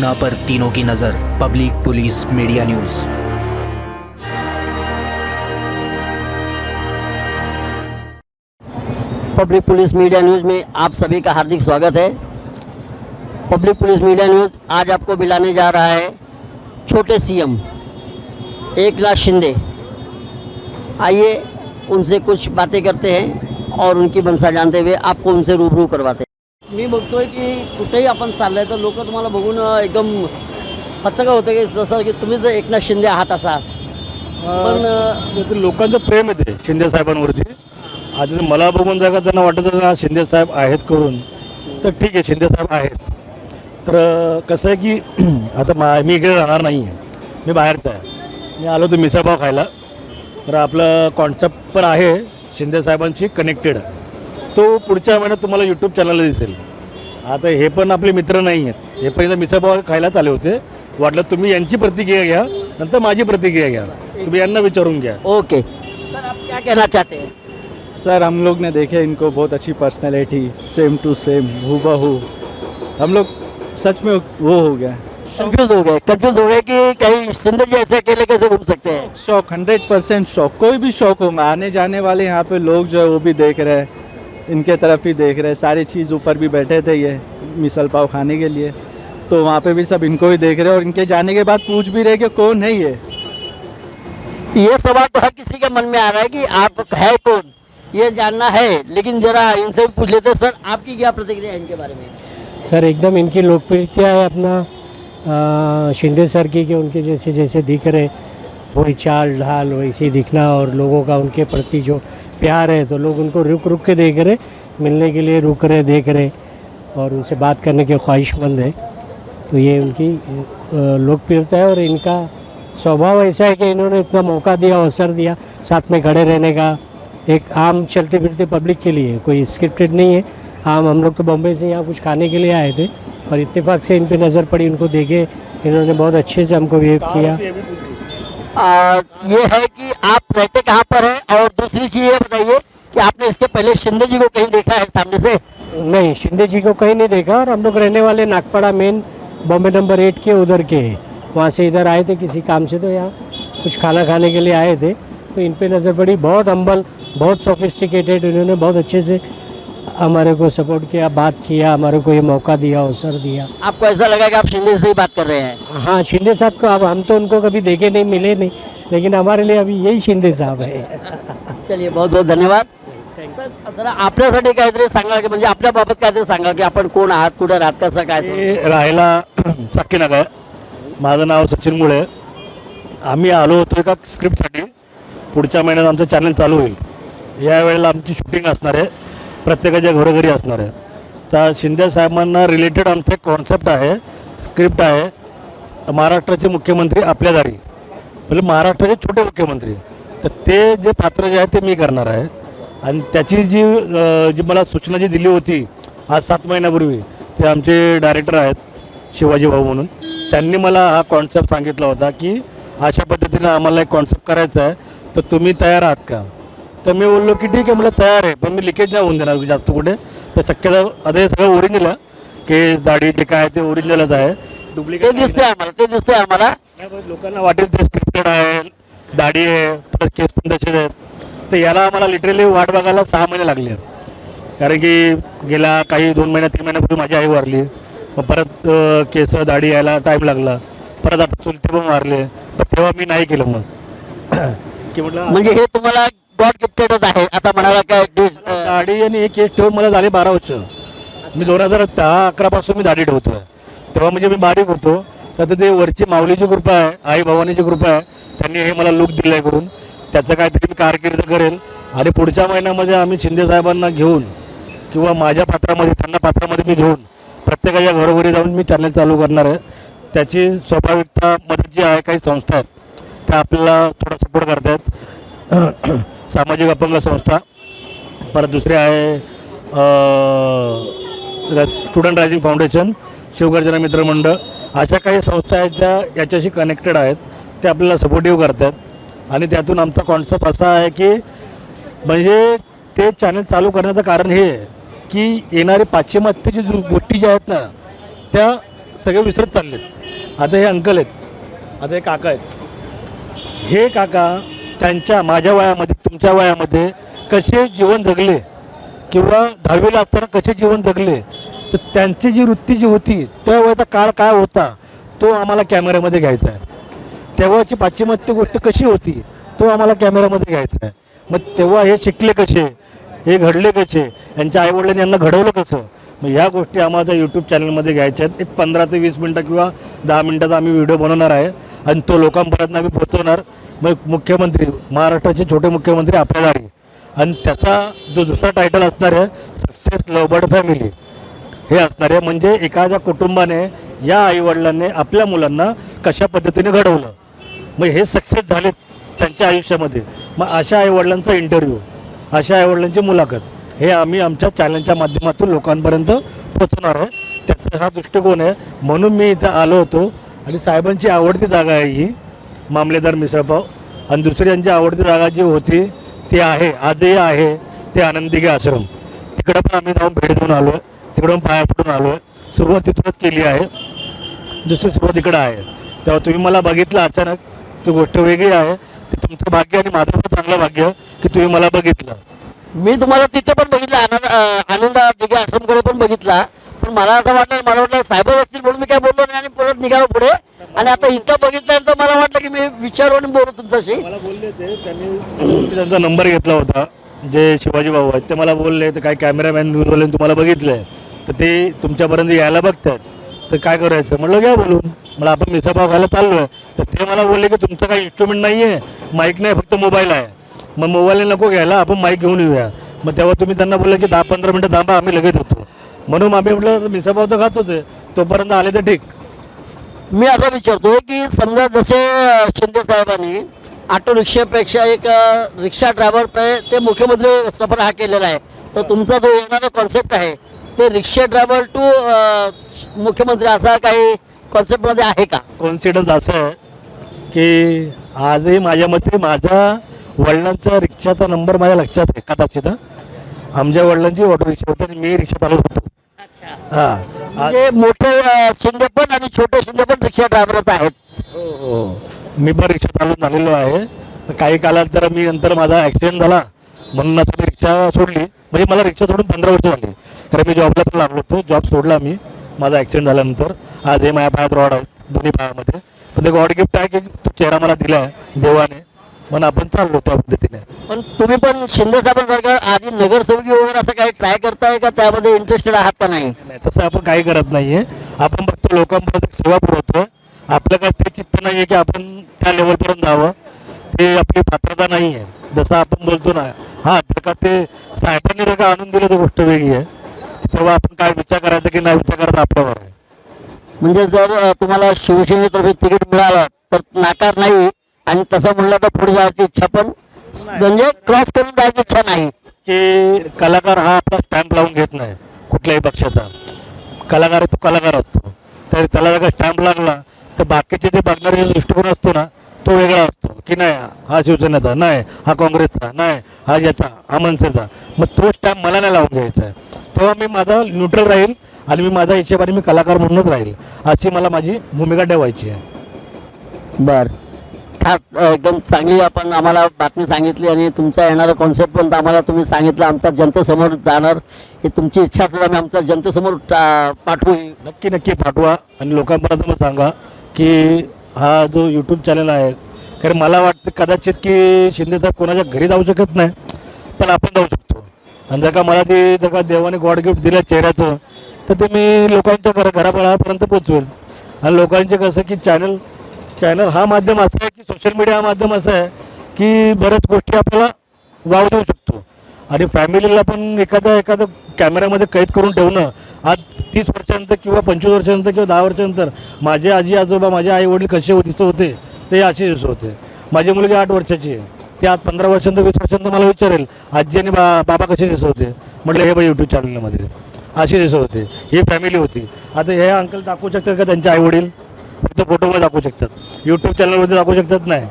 Corona पर तीनों की नजर। Public police media news. Public police media news में आप सभी का हार्दिक स्वागत है। पब्लिक पुलिस मीडिया न्यूज़ आज आपको मिलाने जा रहा है छोटे सीएम एकनाथ शिंदे। आइए उनसे कुछ बातें करते हैं और उनकी मनसा जानते हुए आपको उनसे रूबरू करवाते हैं। मी बघतोय की कुठेही आपण चाललंय तर लोक तुम्हाला बघून एकदम हचका होतं की जसं की तुम्हीच एकनाथ शिंदे आहात असा। पण लोकांचं प्रेम येते शिंदे साहेबांवरती। आता मला बघून जर का त्यांना वाटत ना शिंदे साहेब आहेत करून तर ठीक आहे, शिंदे साहेब आहेत। तर कसं आहे की आता मी इकडे राहणार नाही आहे, मी बाहेरचा आहे। मी आलो तर मिसळपाव खायला, तर आपलं कॉन्सेप्ट पण आहे शिंदे साहेबांशी कनेक्टेड, तो पुढच्या महिन्यात तुम्हाला यूट्यूब चॅनलला दिसेल। आता हे पण आपले मित्र नाही आहेत, हे पहिल्यांदा मिसळपाव खायलाच आले होते। वाटलं तुम्ही यांची प्रतिक्रिया घ्या, नंतर माझी प्रतिक्रिया घ्या, तुम्ही यांना विचारून घ्या। ओके सर, आप क्या कहना चाहते हैं? सर हम लोग ने देखे इनको, बहुत अच्छी पर्सनैलिटी, सेम टू सेम हूबहू। हम लोग सच में वो हो गया, कंफ्यूज हो गए कि कहीं शिंदे जी ऐसे अकेले कैसे घूम सकते हैं। शौक 100% शौक, कोई भी शौक होगा। आने जाने वाले यहाँ पे लोग जो है वो भी देख रहे हैं, इनके तरफ ही देख रहे हैं। सारी चीज़ ऊपर भी बैठे थे ये मिसल पाव खाने के लिए, तो वहाँ पे भी सब इनको ही देख रहे हैं और इनके जाने के बाद पूछ भी रहे कि कौन है ये सवाल तो हर किसी के मन में आ रहा है कि आप है कौन, ये जानना है। लेकिन जरा इनसे भी पूछ लेते हैं। सर आपकी क्या प्रतिक्रिया है इनके बारे में? सर एकदम इनकी लोकप्रियता है अपना शिंदे सर की, कि उनके जैसे जैसे दिख रहे वही चाल ढाल वैसे ही दिखना, और लोगों का उनके प्रति जो प्यार है तो लोग उनको रुक रुक के देख रहे, मिलने के लिए रुक रहे, देख रहे और उनसे बात करने के ख्वाहिशमंद है। तो ये उनकी लोकप्रियता है और इनका स्वभाव ऐसा है कि इन्होंने इतना मौका दिया, अवसर दिया साथ में खड़े रहने का, एक आम चलते फिरते पब्लिक के लिए, कोई स्क्रिप्टेड नहीं है। हम लोग तो बॉम्बे से यहाँ कुछ खाने के लिए आए थे और इत्तेफाक से इन पे नज़र पड़ी, उनको देखे, इन्होंने बहुत अच्छे से हमको वेव किया। ये है कि आप रहते कहाँ पर हैं, और दूसरी चीज़ ये बताइए कि आपने इसके पहले शिंदे जी को कहीं देखा है सामने से? नहीं, शिंदे जी को कहीं नहीं देखा। और हम लोग रहने वाले नागपाड़ा मेन बॉम्बे नंबर 8 के उधर के हैं, वहाँ से इधर आए थे किसी काम से, तो यहाँ कुछ खाना खाने के लिए आए थे, तो इन पे नज़र पड़ी। बहुत हम्बल, बहुत सोफिस्टिकेटेड, उन्होंने बहुत अच्छे से हमारे को सपोर्ट किया, बात किया, हमारे को ये मौका दिया, अवसर दिया। आपको ऐसा लगा कि आप शिंदे से ही बात कर रहे हैं? हाँ, शिंदे साहब को अब हम तो उनको कभी देखे नहीं, मिले नहीं, लेकिन हमारे लिए अभी यही शिंदे साहब है। चलिए बहुत बहुत धन्यवाद। सर जरा आपल्यासाठी काहीतरी सांगा, की म्हणजे आपल्याबाबत काहीतरी सांगा की आपण कोण आहात, कुठे राहत, कसं काय? मी राहायला साकीनगर, माझं नाव सचिन मुळे। आम्ही आलो होतो एका स्क्रिप्टसाठी, पुढच्या महिन्यात आमचं चॅनल चालू होईल। यावेळेला आमची शूटिंग असणार आहे, प्रत्येकाच्या घरोघरी असणार आहे। तर शिंदे साहेबांना रिलेटेड आमचं एक कॉन्सेप्ट आहे, स्क्रिप्ट आहे, महाराष्ट्राचे मुख्यमंत्री आपल्या दारी, म्हणजे महाराष्ट्राचे छोटे मुख्यमंत्री। तर ते जे पात्र जे आहे ते मी करणार आहे, आणि त्याची जी मला सूचना जी दिली होती आज 7 महिन्यापूर्वी, ते आमचे डायरेक्टर आहेत शिवाजी भाऊ म्हणून, त्यांनी मला हा कॉन्सेप्ट सांगितला होता की अशा पद्धतीनं आम्हाला एक कॉन्सेप्ट करायचा आहे, तर तुम्ही तयार आहात का? तर मी बोललो की ठीक आहे, मला तयार आहे, पण मी लिकेज नाही होऊन देणार जास्त कुठे। तर शक्यता आता सगळं ओरिजिनल आहे, केस दाढी जे काय ते ओरिजिनलच आहे, डुप्लिकेट दिसते आम्हाला लोकांना वाटेल ते स्क्रिप्टेड आहे, दाढी आहे, परत केस पण तसेच आहेत। तर याला आम्हाला लिटरली वाट बघायला 6 महिने लागले, कारण की गेल्या काही 2 महिन्या 3 महिन्यापूर्वी माझी आई वारली, मग परत केस दाढी यायला टाईम लागला, परत आता चुलते पण मारले, पण तेव्हा मी नाही केलं। मग की म्हटलं म्हणजे हे तुम्हाला गॉड गिफ्टेडच आहे असं म्हणाला काय? दाढी आणि एक केस ठेवून मला झाले 12 वर्ष। मी 2010-11 पासून मी दाढी ठेवतोय, तेव्हा म्हणजे मी बारीक होतो। तर ते वरची माऊलीची कृपा आहे, आई भवानीची कृपा आहे, त्यांनी हे मला लुक दिलं आहे करून, त्याचं काहीतरी मी कारकीर्द करेल। आणि पुढच्या महिन्यामध्ये आम्ही शिंदे साहेबांना घेऊन किंवा माझ्या पात्रामध्ये, त्यांना पात्रामध्ये मी घेऊन प्रत्येकाच्या घरोघरी जाऊन मी चॅनल चालू करणार आहे। त्याची स्वाभाविकता मदत जी आहे, काही संस्था आहेत त्या आपल्याला थोडा सपोर्ट करत आहेत, सामाजिक अपंग संस्था, परत दुसरे आहे स्टुडंट रायझिंग फाउंडेशन, शिवगर्जना मित्रमंडळ, अशा काही संस्था आहेत ज्या याच्याशी कनेक्टेड आहेत, ते आपल्याला सपोर्टिव्ह करतात। आणि त्यातून आमचा कॉन्सेप्ट असा आहे की म्हणजे ते चॅनल चालू करण्याचं कारण हे आहे की येणारे पाश्चिमात्यची गोष्टी ज्या आहेत ना, त्या सगळे विसरत चाललेत। आता हे अंकल आहेत, आता हे काका आहेत. हे काका त्यांच्या माझ्या वयामध्ये तुमच्या वयामध्ये कसे जीवन जगले किंवा 10वीला असताना कसे जीवन जगले, तर त्यांची जी वृत्ती जी होती त्यावेळेचा काळ काय होता तो आम्हाला कॅमेऱ्यामध्ये घ्यायचा आहे. तेव्हाची पाश्चिमात्य गोष्ट कशी होती तो आम्हाला कॅमेऱ्यामध्ये घ्यायचा आहे. मग तेव्हा हे शिकले कसे, हे घडले कसे, यांच्या आईवडिलांनी यांना घडवलं कसं, मग ह्या गोष्टी आम्हाला यूट्यूब चॅनलमध्ये घ्यायच्या आहेत. एक 15 ते 20 मिनटं किंवा 10 मिनटाचा आम्ही व्हिडिओ बनवणार आहे आणि तो लोकांपर्यंत आम्ही पोहोचवणार. मग मुख्यमंत्री, महाराष्ट्राचे छोटे मुख्यमंत्री आपल्या दारी, आणि त्याचा जो दुसरा टायटल असणार आहे सक्सेस लव्हबर्ड फॅमिली हे असणार आहे. म्हणजे एखाद्या कुटुंबाने या आईवडिलांनी आपल्या मुलांना कशा पद्धतीने घडवलं, मग हे सक्सेस झाले त्यांच्या आयुष्यामध्ये. मग अशा आईवडिलांचा इंटरव्ह्यू, अशा आईवडिलांची मुलाखत हे आम्ही आमच्या चॅनलच्या माध्यमातून लोकांपर्यंत पोचवणार आहे. त्याचा हा दृष्टिकोन आहे. म्हणून मी इथं आलो होतो. आणि साहेबांची आवडती जागा आहे ही मामलेदार मिसळपाव. आणि दुसरी यांची आवडती जागा जी होती ती आहे, आजही आहे, ते आनंदिगे आश्रम. तिकडं पण आम्ही जाऊन भेट देऊन आलो आहे, तिकडून पाया पडून आलो आहे. सुरुवात तिथूनच केली आहे, दुसरी सुरुवात इकडं आहे. तेव्हा तुम्ही मला बघितलं अचानक, ती गोष्ट वेगळी आहे. ते तुमचं भाग्य आणि माझं पण चांगलं भाग्य की तुम्ही मला बघितलं. मी तुम्हाला तिथे पण बघितलं, आनंद दिघे आश्रमकडे पण बघितला, पण मला असं वाटलं, मला वाटलं साहेब असतील म्हणून मी काय बोललो नाही आणि परत निघालो पुढे. आणि आता इथं बघितल्यानंतर मला वाटलं की मी विचारू आणि बोलू तुमच्याशी. मला बोलले ते, त्यांनी त्यांचा नंबर घेतला होता, जे शिवाजी भाऊ आहेत, ते मला बोलले तर काय कॅमेरामॅन न्यूजवाले तुम्हाला बघितलं आहे तर ते तुमच्यापर्यंत यायला बघतात, तर काय करायचं. म्हटलं घ्या बोलून. मला आपण मिसळपाव खायला चाललो आहे. तर ते मला बोलले की तुमचं काही इन्स्ट्रुमेंट नाही आहे, माईक नाही, फक्त मोबाईल आहे. मग मोबाईल नको घ्यायला, आपण माईक घेऊन येऊया. मग तेव्हा तुम्ही त्यांना बोलले की 10-15 मिनटं थांबा, आम्ही लगेच होतो. म्हणून आम्ही म्हटलं मिसळपाव तर खातोच आहे, तोपर्यंत आले तर ठीक. मी असं विचारतो की समजा जसे शिंदे साहेबांनी ऑटो रिक्षापेक्षा एक रिक्षा ड्रायव्हर ते मुख्यमंत्री सफर हा केलेला आहे, तर तुमचा जो येणारा कॉन्सेप्ट आहे ते रिक्षा ड्रायव्हर टू मुख्यमंत्री असा काही कॉन्सेप्टमध्ये आहे का? कॉन्सिडन्स असं आहे की आजही माझ्या मते माझ्या वडिलांचा रिक्षाचा नंबर माझ्या लक्षात आहे कदाचित. आमच्या वडिलांची ऑटो रिक्षा होती आणि मी रिक्षा चालवत होतो. हां, म्हणजे मोठे शिंदे पण आणि छोटे शिंदे पण रिक्षा ड्रायव्हरच आहेत. हो, मी पण रिक्षा चालवून झालेलो आहे. काही काळात तर मी नंतर माझा ॲक्सिडेंट झाला म्हणून आता मी रिक्षा सोडली. म्हणजे मला रिक्षा सोडून 15 वर्ष झाली, कारण मी जॉबला पण लागलो होतो. जॉब सोडला मी माझा ॲक्सिडेंट झाल्यानंतर. आज हे माझ्या पायात रॉड आहेत दोन्ही पायामध्ये, पण ते गॉड गिफ्ट आहे की तो चेहरा मला दिला आहे देवाने, म्हणून आपण चाललो त्या पद्धतीने. पण तुम्ही पण शिंदे साहेबांसारखं आधी नगरसेवकी वगैरे असं काही ट्राय करताय का, त्यामध्ये इंटरेस्टेड आहात का? नाही, तसं आपण काही करत नाही आहे. आपण फक्त लोकांपर्यंत सेवा पुरवतो. आपलं काय ते चित्त नाही आहे की आपण त्या लेवलपर्यंत जावं, ते आपली पात्रता नाही आहे. जसं आपण बोलतो ना, हां तर का ते साहेबांनी जर का आणून दिलं तर गोष्ट वेगळी आहे. तेव्हा आपण काय विचार करायचा की नाही विचार करायचा आपल्यावर आहे. म्हणजे जर तुम्हाला शिवसेनेतर्फे तिकीट मिळालं तर नाकार नाही, आणि तसं म्हणलं तर पुढे जायची इच्छा पण, म्हणजे क्रॉस करून जायची इच्छा नाही. की कलाकार हा आपला स्टॅम्प लावून घेत नाही कुठल्याही पक्षाचा. कलाकार आहे तो कलाकार असतो, तर त्याला जर का स्टॅम्प लागला तर बाकीचे जे बघणारे दृष्टिकोन असतो ना तो वेगळा असतो की नाही हा शिवसेनेचा, नाही हा काँग्रेसचा, नाही हा याचा, हा मनसेचा. मग तो स्टॅम्प मला नाही लावून घ्यायचा आहे. तेव्हा मी माझा न्यूट्रल राहील आणि मी माझ्या हिशेबाने मी कलाकार म्हणूनच राहील, अशी मला माझी भूमिका ठेवायची आहे. बर, एकदम चांगली आपण आम्हाला बातमी सांगितली आणि तुमचा येणारा कॉन्सेप्ट पण आम्हाला तुम्ही सांगितलं. आमचा जनतेसमोर जाणार ही तुमची इच्छा असेल, आम्ही आमच्या जनतेसमोर पाठवू. नक्की नक्की पाठवा आणि लोकांपर्यंत मग सांगा की हा जो यूट्यूब चॅनल आहे, कारण मला वाटतं कदाचित की शिंदेसाहेब कोणाच्या घरी जाऊ शकत नाही, पण आपण जाऊ शकतो. आणि जर का मला ते जर का देवाने गॉड गिफ्ट दिलं चेहऱ्याचं, तर ते मी लोकांच्या घरापर्यंत पोचवेल. आणि लोकांचे कसं की चॅनल हा माध्यम असा आहे की सोशल मीडिया हा माध्यम असा आहे की बऱ्याच गोष्टी आपल्याला वाव देऊ शकतो. आणि फॅमिलीला पण एखादं कॅमेऱ्यामध्ये कैद करून ठेवणं, आज 30 वर्षानंतर किंवा 25 वर्षानंतर किंवा 10 वर्षानंतर माझे आजी आजोबा माझे आई वडील कसे दिसत होते ते असे दिसत होते. माझी मुलगी 8 वर्षाची आहे, ती आज 15 वर्षानंतर 20 वर्षानंतर मला विचारेल आजी आणि बाबा कसे दिसत होते. म्हटलं हे बाई यूट्यूब चॅनलमध्ये असे दिसत होते, ही फॅमिली होती. आता हे अंकल दाखवू शकतात का त्यांचे आई वडील? फक्त फोटोमध्ये दाखवू शकतात, यूट्यूब चॅनलमध्ये दाखवू शकतात नाही.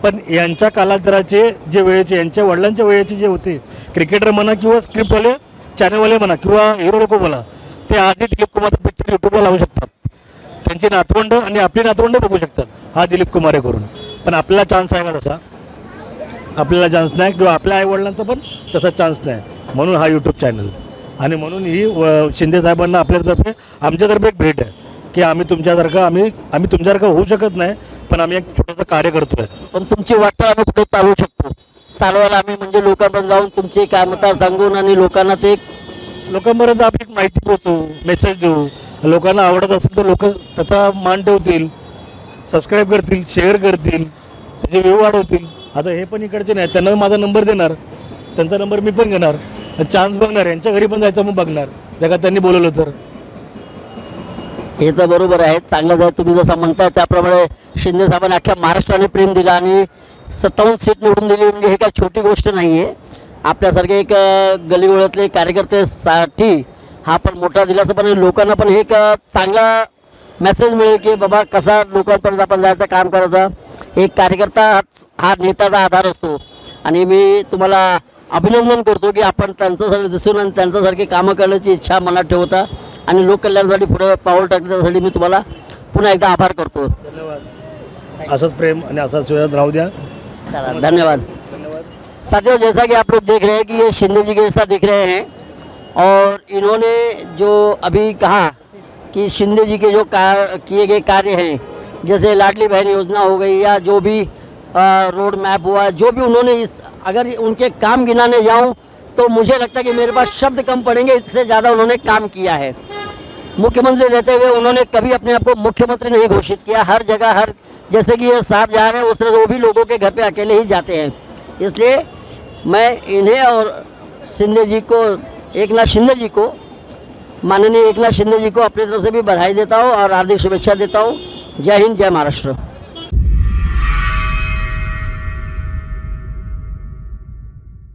पण यांच्या कालांतराचे जे वेळेचे, यांच्या वडिलांच्या वेळेचे जे होते क्रिकेटर म्हणा किंवा स्क्रिप्टवाले चॅनलवाले म्हणा किंवा हिरो लोक म्हणा, ते आजही दिलीप कुमारचा पिक्चर यूट्यूबला लावू शकतात. त्यांची नातवंड आणि आपली नातवंड बघू शकतात हा दिलीप कुमार करून. पण आपल्याला चान्स आहे का तसा? आपल्याला चान्स नाही, किंवा आपल्या आईवडिलांचा पण तसा चान्स नाही. म्हणून हा यूट्यूब चॅनल, आणि म्हणून ही शिंदे साहेबांना आपल्यातर्फे आमच्यातर्फे एक भेट आहे की आम्ही तुमच्यासारखं आम्ही तुमच्यासारखं होऊ शकत नाही, पण आम्ही एक छोटंसं कार्य करतो आहे. पण तुमची वाटचाल आम्ही कुठे चालवू शकतो, चालवायला आम्ही म्हणजे लोकांपर्यंत जाऊन तुमचे काय मतं सांगून आणि लोकांना ते लोकांपर्यंत आपण एक माहिती पोहोचवू, मेसेज देऊ. लोकांना आवडत असेल तर लोक त्याचा मान ठेवतील, सबस्क्राईब करतील, शेअर करतील, त्याचे व्ह्यू वाढवतील. आता हे पण इकडचे नाही, त्यांना माझा नंबर देणार, त्यांचा नंबर मी पण घेणार, चान्स बघणार, यांच्या घरी पण जायचं मग बघणार जगात त्यांनी बोलवलं तर. हे तर बरोबर आहे, चांगलंच आहे. तुम्ही जसं म्हणताय त्याप्रमाणे शिंदे साहेबांनी अख्ख्या महाराष्ट्राने प्रेम दिलं आणि 57 सीट निवडून दिली म्हणजे हे काही छोटी गोष्ट नाही आहे. आपल्यासारखे एक गलीगोळ्यातले कार्यकर्त्यासाठी हा पण मोठा दिलासा, पण लोकांना पण हे एक चांगला मेसेज मिळेल की बाबा कसा लोकांपर्यंत आपण जायचं, काम करायचं. एक कार्यकर्ता हा नेत्याचा आधार असतो. आणि मी तुम्हाला अभिनंदन करतो की आपण त्यांच्यासाठी दिसून आणि त्यांच्यासारखी कामं करण्याची इच्छा मनात ठेवता आणि लोककल्याणासाठी पुढे पाऊल टाकलं, त्यासाठी मी तुम्हाला पुन्हा एकदा आभार करतो. धन्यवाद. असंच प्रेम आणि असाच राहू द्या. चला, धन्यवाद. साथियों, जैसा कि आप लोग देख रहे हैं कि ये शिंदे जी के जैसा दिख रहे हैं, और इन्होंने जो अभी कहा कि शिंदे जी के जो किए गए कार्य हैं, जैसे लाडली बहन योजना हो गई या जो भी रोड मैप हुआ, जो भी उन्होंने अगर उनके काम गिनाने जाऊं तो मुझे लगता है कि मेरे पास शब्द कम पड़ेंगे, इससे ज़्यादा उन्होंने काम किया है. मुख्यमंत्री रहते हुए उन्होंने कभी अपने आप को मुख्यमंत्री नहीं घोषित किया. हर जगह, हर जैसे कि ये साहब जा रहे हैं उस तरह से वो भी लोगों के घर पे अकेले ही जाते हैं. इसलिए मैं इन्हें और शिंदे जी को, एकनाथ शिंदे जी को, माननीय एकनाथ शिंदे जी को अपनी तरफ से भी बधाई देता हूँ और हार्दिक शुभेच्छा देता हूँ. जय हिंद, जय महाराष्ट्र.